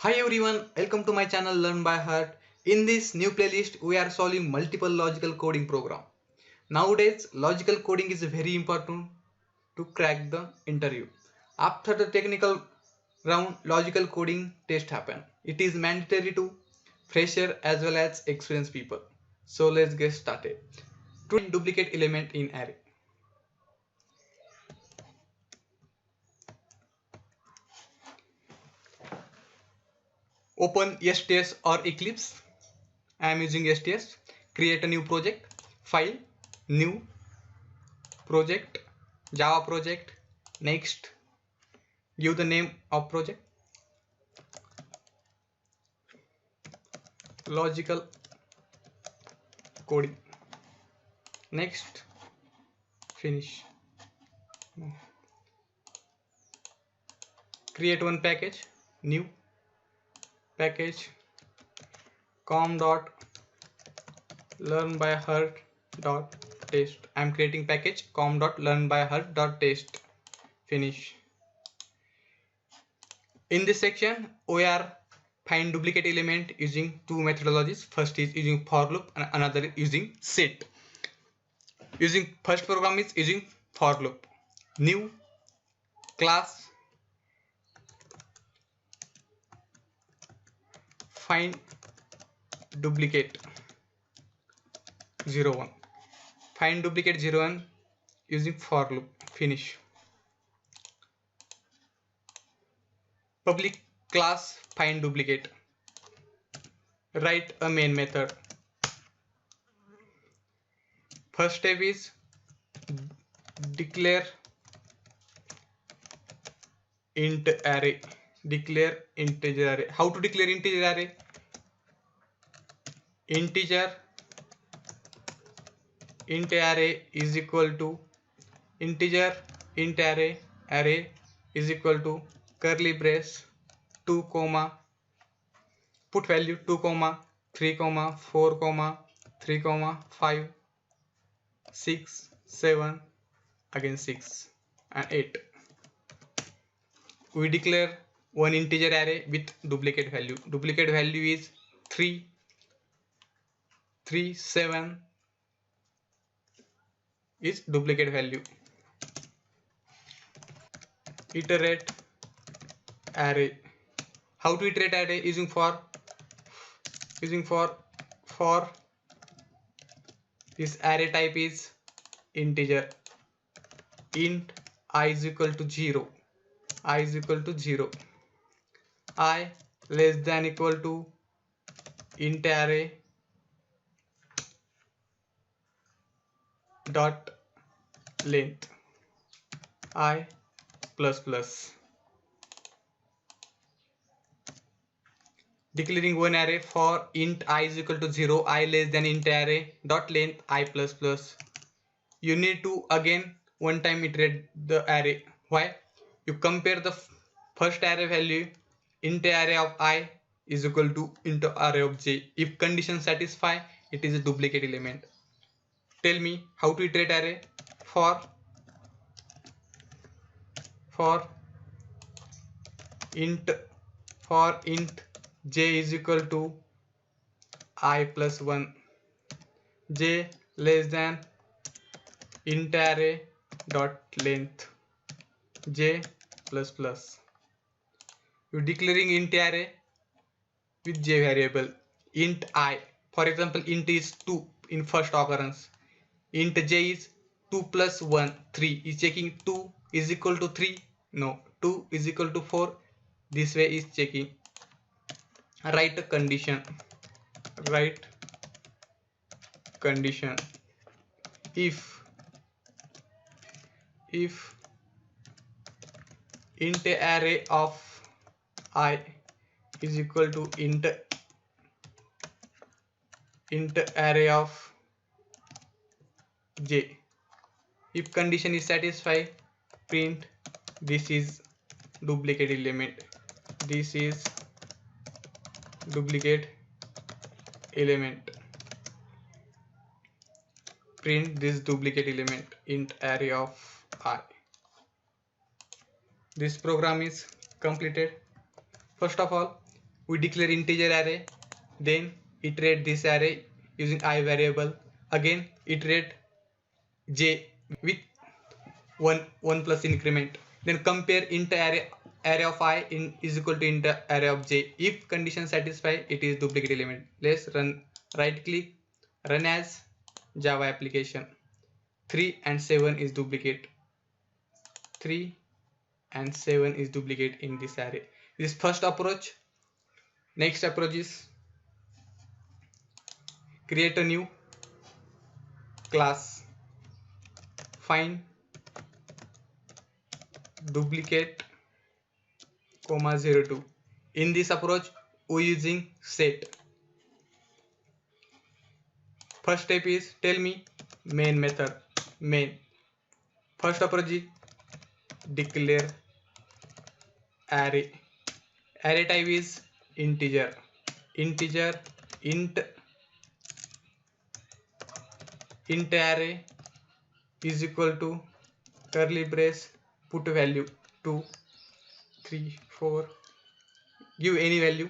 Hi everyone, welcome to my channel Learn by Heart. In this new playlist, we are solving multiple logical coding program. Nowadays, logical coding is very important to crack the interview. After the technical round, logical coding test happen. It is mandatory to fresher as well as experienced people. So let's get started. To duplicate element in array. Open STS or Eclipse. I am using STS. Create a new project. File. New project, Java project. Next, give the name of project, logical coding. Next, finish. Create one package, new package, com dot learn by heart dot test. I am creating package com dot learn by heart dot test. Finish. In this section, we are find duplicate element using two methodologies. First is using for loop and another using set. Using first program is using for loop. New class, find duplicate 01. Find duplicate 01 using for loop. Finish. Public class find duplicate. Write a main method. First step is declare int array. Declare integer array. How to declare integer array? Integer int array is equal to integer int array is equal to curly brace 2 comma put value 2 comma 3 comma 4 comma 3 comma 5 6 7 again 6 and 8. We declare one integer array with duplicate value. Duplicate value is 3 3 7 is duplicate value. Iterate array. How to iterate array? Using for this array type is integer. Int I is equal to 0. I is equal to 0. I less than equal to int array dot length I plus plus. Declaring one array for int I is equal to 0, I less than int array dot length I plus plus. You need to again one time iterate the array. Why? You compare the first array value int array of I is equal to int array of j. If condition satisfy, it is a duplicate element. Tell me how to iterate array. For int j is equal to I plus 1, j less than int array dot length j plus plus. You declaring int array with j variable. Int I, for example, int is 2 in first occurrence. Int j is 2 plus 1 3. Is checking 2 is equal to 3? No. 2 is equal to 4. This way is checking. Write a condition. Write condition. If int array of I is equal to int array of j. If condition is satisfied, print this is duplicate element. This is duplicate element. Print this duplicate element int array of I. This program is completed. First of all, we declare integer array, then iterate this array using I variable, again iterate j with 1 plus increment, then compare int array of I in is equal to int array of j. If condition satisfy, it is duplicate element. Let's run, right click, run as Java application. 3 and 7 is duplicate. 3 and 7 is duplicate in this array. This is first approach. Next approach is create a new class, find duplicate, 02. In this approach we using set. First step is tell me main method, main. First approach is declare array. Array type is integer. Integer int array is equal to curly brace, put value 2, 3, 4, give any value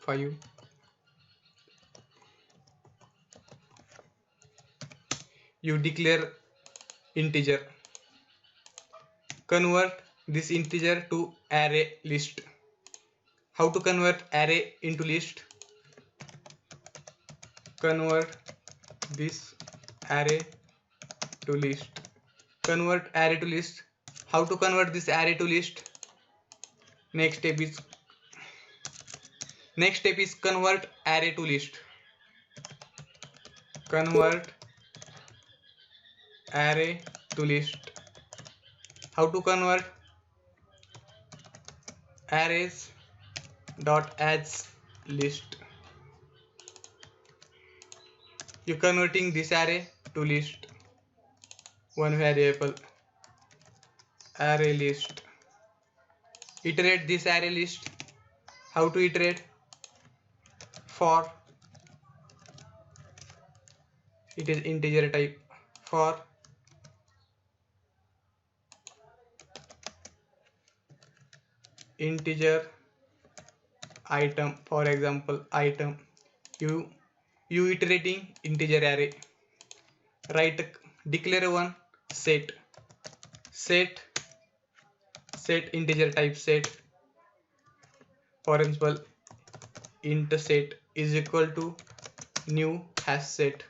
5. You declare integer, convert this integer to array list. How to convert array into list? Convert this array to list. Convert array to list. How to convert this array to list? Next step is convert array to list. Convert array to list. How to convert? Arrays dot adds list. You converting this array to list. One variable array list. Iterate this array list. How to iterate? For, it is integer type, for integer item, for example item. You iterating integer array, write, declare one set integer type set, for example int set is equal to new hash set.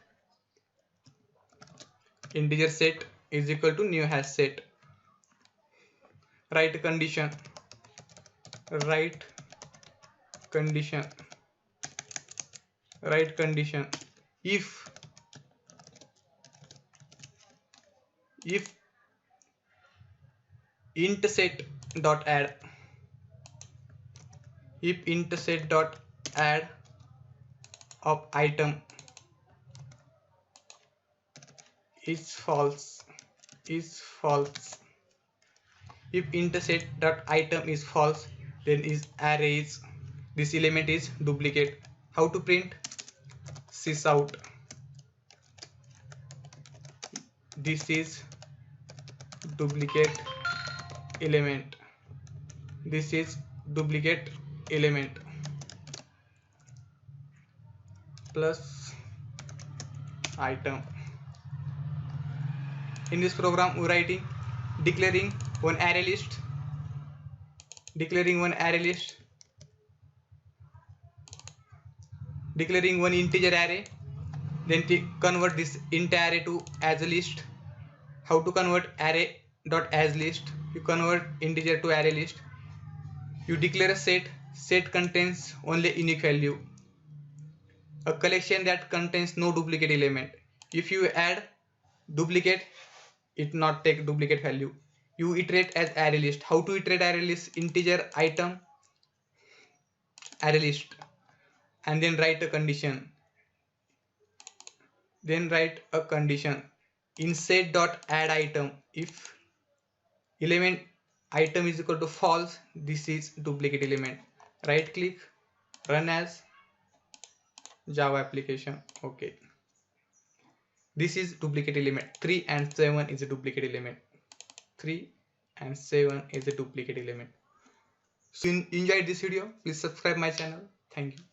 Integer set is equal to new hash set. Write condition, write condition if int set dot add, if int set dot add of item is false, if int set dot item is false, then is array is, this element is duplicate. How to print? Sys out, this is duplicate element, this is duplicate element, plus item. In this program we writing declaring one array list, declaring one integer array, then convert this int array to as a list. How to convert array dot as list? You convert integer to array list. You declare a set contains only unique value, a collection that contains no duplicate element. If you add duplicate, it not take duplicate value. You iterate as array list. How to iterate array list? Integer item array list, and then write a condition, in set dot add item. If element item is equal to false, this is duplicate element. Right click, run as Java application. Okay, this is duplicate element. 3 and 7 is a duplicate element. 3 and 7 is a duplicate element. So enjoy this video. Please subscribe my channel. Thank you.